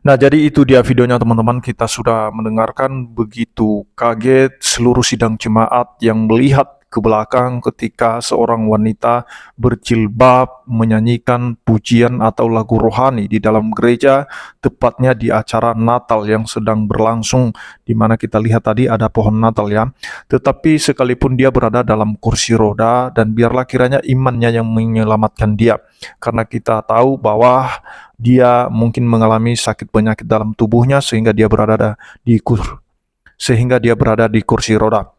Nah, jadi itu dia videonya teman-teman. Kita sudah mendengarkan begitu kaget seluruh sidang jemaat yang melihat ke belakang ketika seorang wanita berjilbab menyanyikan pujian atau lagu rohani di dalam gereja, tepatnya di acara Natal yang sedang berlangsung, di mana kita lihat tadi ada pohon Natal ya. Tetapi sekalipun dia berada dalam kursi roda, dan biarlah kiranya imannya yang menyelamatkan dia, karena kita tahu bahwa dia mungkin mengalami sakit penyakit dalam tubuhnya sehingga dia berada di kursi roda.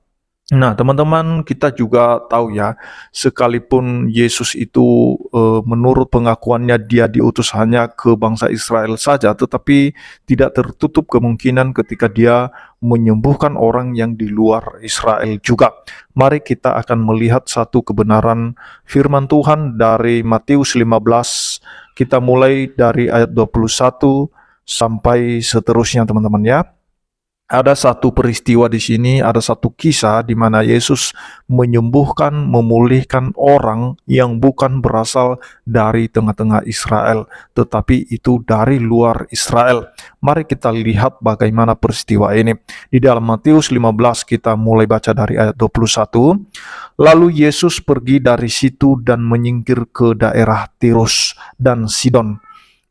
Nah, teman-teman, kita juga tahu ya, sekalipun Yesus itu menurut pengakuannya dia diutus hanya ke bangsa Israel saja, tetapi tidak tertutup kemungkinan ketika dia menyembuhkan orang yang di luar Israel juga. Mari kita akan melihat satu kebenaran firman Tuhan dari Matius 15. Kita mulai dari ayat 21 sampai seterusnya, teman-teman ya. Ada satu peristiwa di sini, ada satu kisah di mana Yesus menyembuhkan, memulihkan orang yang bukan berasal dari tengah-tengah Israel, tetapi itu dari luar Israel. Mari kita lihat bagaimana peristiwa ini. Di dalam Matius 15 kita mulai baca dari ayat 21. Lalu Yesus pergi dari situ dan menyingkir ke daerah Tirus dan Sidon.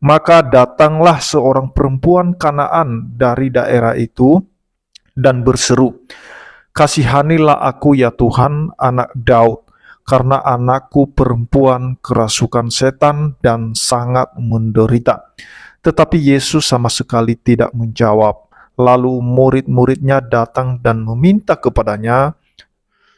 Maka datanglah seorang perempuan Kanaan dari daerah itu dan berseru, "Kasihanilah aku ya Tuhan, anak Daud, karena anakku perempuan kerasukan setan dan sangat menderita." Tetapi Yesus sama sekali tidak menjawab. Lalu murid-muridnya datang dan meminta kepadanya,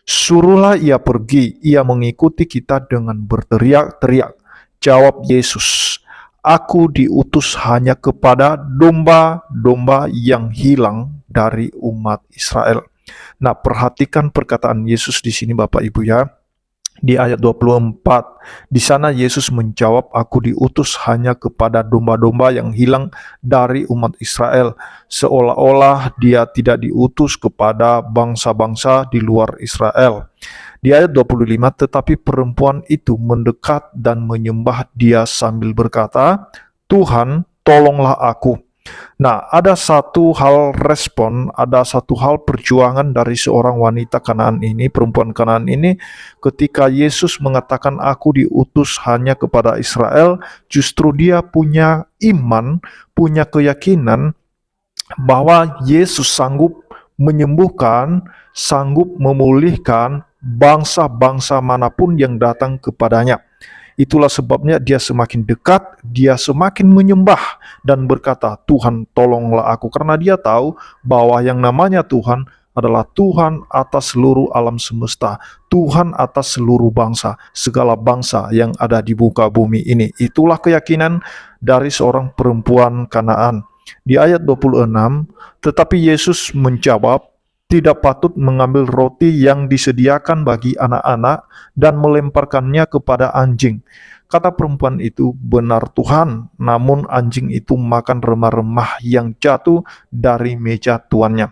"Suruhlah ia pergi, ia mengikuti kita," dengan berteriak-teriak. Jawab Yesus, "Aku diutus hanya kepada domba-domba yang hilang dari umat Israel." Nah, perhatikan perkataan Yesus di sini Bapak Ibu ya. Di ayat 24, di sana Yesus menjawab, "Aku diutus hanya kepada domba-domba yang hilang dari umat Israel," seolah-olah dia tidak diutus kepada bangsa-bangsa di luar Israel. Di ayat 25, tetapi perempuan itu mendekat dan menyembah dia sambil berkata, "Tuhan, tolonglah aku." Nah, ada satu hal respon, ada satu hal perjuangan dari seorang wanita Kanaan ini, perempuan Kanaan ini, ketika Yesus mengatakan, "Aku diutus hanya kepada Israel," justru dia punya iman, punya keyakinan bahwa Yesus sanggup menyembuhkan, sanggup memulihkan bangsa-bangsa manapun yang datang kepadanya. Itulah sebabnya dia semakin dekat, dia semakin menyembah dan berkata, "Tuhan, tolonglah aku." Karena dia tahu bahwa yang namanya Tuhan adalah Tuhan atas seluruh alam semesta, Tuhan atas seluruh bangsa, segala bangsa yang ada di muka bumi ini. Itulah keyakinan dari seorang perempuan Kanaan. Di ayat 26, tetapi Yesus menjawab, "Tidak patut mengambil roti yang disediakan bagi anak-anak dan melemparkannya kepada anjing." Kata perempuan itu, "Benar Tuhan," namun anjing itu makan remah-remah yang jatuh dari meja tuannya.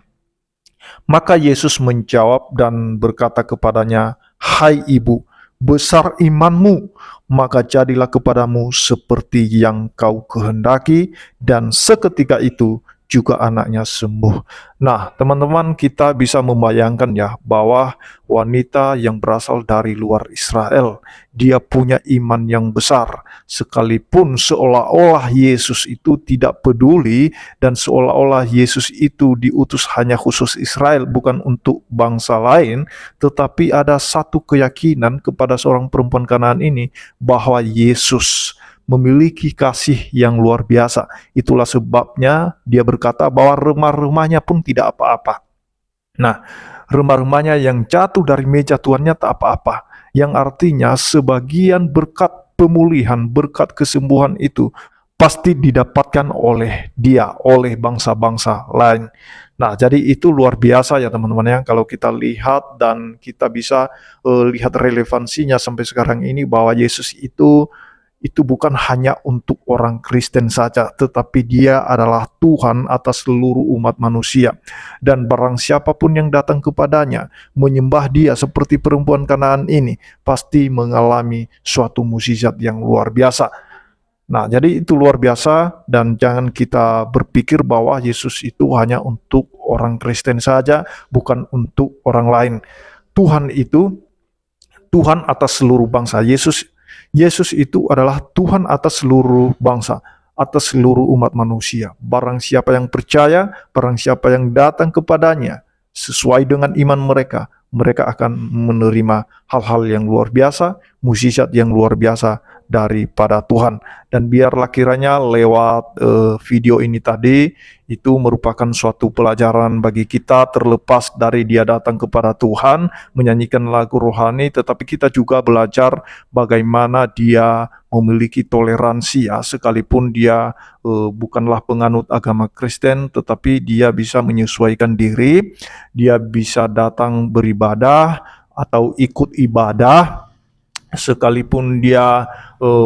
Maka Yesus menjawab dan berkata kepadanya, "Hai ibu, besar imanmu, maka jadilah kepadamu seperti yang kau kehendaki." Dan seketika itu juga anaknya sembuh. Nah, teman-teman, kita bisa membayangkan ya bahwa wanita yang berasal dari luar Israel, dia punya iman yang besar, sekalipun seolah-olah Yesus itu tidak peduli dan seolah-olah Yesus itu diutus hanya khusus Israel, bukan untuk bangsa lain, tetapi ada satu keyakinan kepada seorang perempuan Kanaan ini bahwa Yesus memiliki kasih yang luar biasa. Itulah sebabnya dia berkata bahwa remah-remahnya pun tidak apa-apa. Nah, remah-remahnya yang jatuh dari meja tuannya tak apa-apa. Yang artinya sebagian berkat pemulihan, berkat kesembuhan itu pasti didapatkan oleh dia, oleh bangsa-bangsa lain. Nah, jadi itu luar biasa ya teman-teman ya, kalau kita lihat dan kita bisa lihat relevansinya sampai sekarang ini bahwa Yesus itu bukan hanya untuk orang Kristen saja, tetapi dia adalah Tuhan atas seluruh umat manusia. Dan barang siapapun yang datang kepadanya, menyembah dia seperti perempuan Kanaan ini, pasti mengalami suatu mukjizat yang luar biasa. Nah, jadi itu luar biasa dan jangan kita berpikir bahwa Yesus itu hanya untuk orang Kristen saja, bukan untuk orang lain. Tuhan itu Tuhan atas seluruh bangsa. Yesus itu adalah Tuhan atas seluruh bangsa, atas seluruh umat manusia. Barang siapa yang percaya, barang siapa yang datang kepadanya, sesuai dengan iman mereka, mereka akan menerima hal-hal yang luar biasa, mukjizat yang luar biasa daripada Tuhan. Dan biarlah kiranya lewat video ini tadi, itu merupakan suatu pelajaran bagi kita, terlepas dari dia datang kepada Tuhan, menyanyikan lagu rohani, tetapi kita juga belajar bagaimana dia memiliki toleransi ya, sekalipun dia bukanlah penganut agama Kristen, tetapi dia bisa menyesuaikan diri, dia bisa datang beribadah atau ikut ibadah, sekalipun dia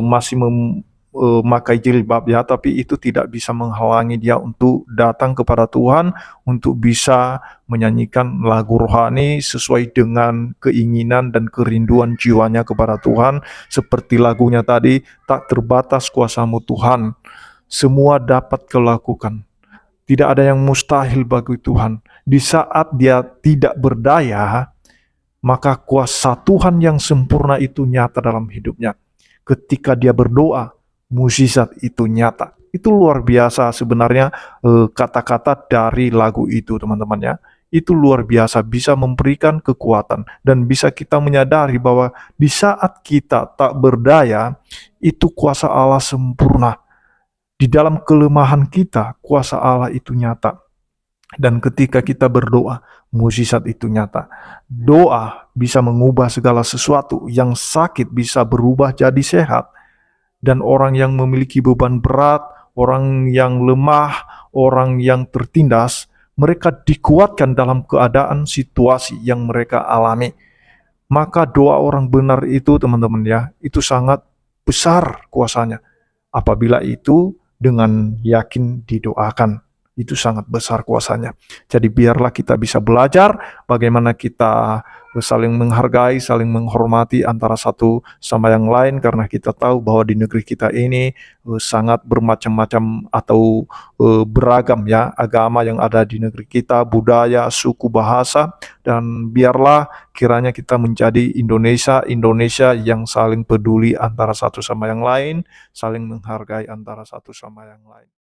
masih memakai jilbab ya, tapi itu tidak bisa menghalangi dia untuk datang kepada Tuhan, untuk bisa menyanyikan lagu rohani sesuai dengan keinginan dan kerinduan jiwanya kepada Tuhan. Seperti lagunya tadi, tak terbatas kuasamu Tuhan, semua dapat kau lakukan. Tidak ada yang mustahil bagi Tuhan. Di saat dia tidak berdaya, maka kuasa Tuhan yang sempurna itu nyata dalam hidupnya. Ketika dia berdoa, mukjizat itu nyata. Itu luar biasa sebenarnya kata-kata dari lagu itu, teman-teman ya. Itu luar biasa, bisa memberikan kekuatan dan bisa kita menyadari bahwa di saat kita tak berdaya, itu kuasa Allah sempurna. Di dalam kelemahan kita, kuasa Allah itu nyata. Dan ketika kita berdoa, mukjizat itu nyata. Doa bisa mengubah segala sesuatu. Yang sakit bisa berubah jadi sehat. Dan orang yang memiliki beban berat, orang yang lemah, orang yang tertindas, mereka dikuatkan dalam keadaan situasi yang mereka alami. Maka doa orang benar itu, teman-teman ya, itu sangat besar kuasanya. Apabila itu dengan yakin didoakan, itu sangat besar kuasanya. Jadi biarlah kita bisa belajar bagaimana kita saling menghargai, saling menghormati antara satu sama yang lain, karena kita tahu bahwa di negeri kita ini sangat bermacam-macam atau beragam ya agama yang ada di negeri kita, budaya, suku, bahasa, dan biarlah kiranya kita menjadi Indonesia yang saling peduli antara satu sama yang lain, saling menghargai antara satu sama yang lain.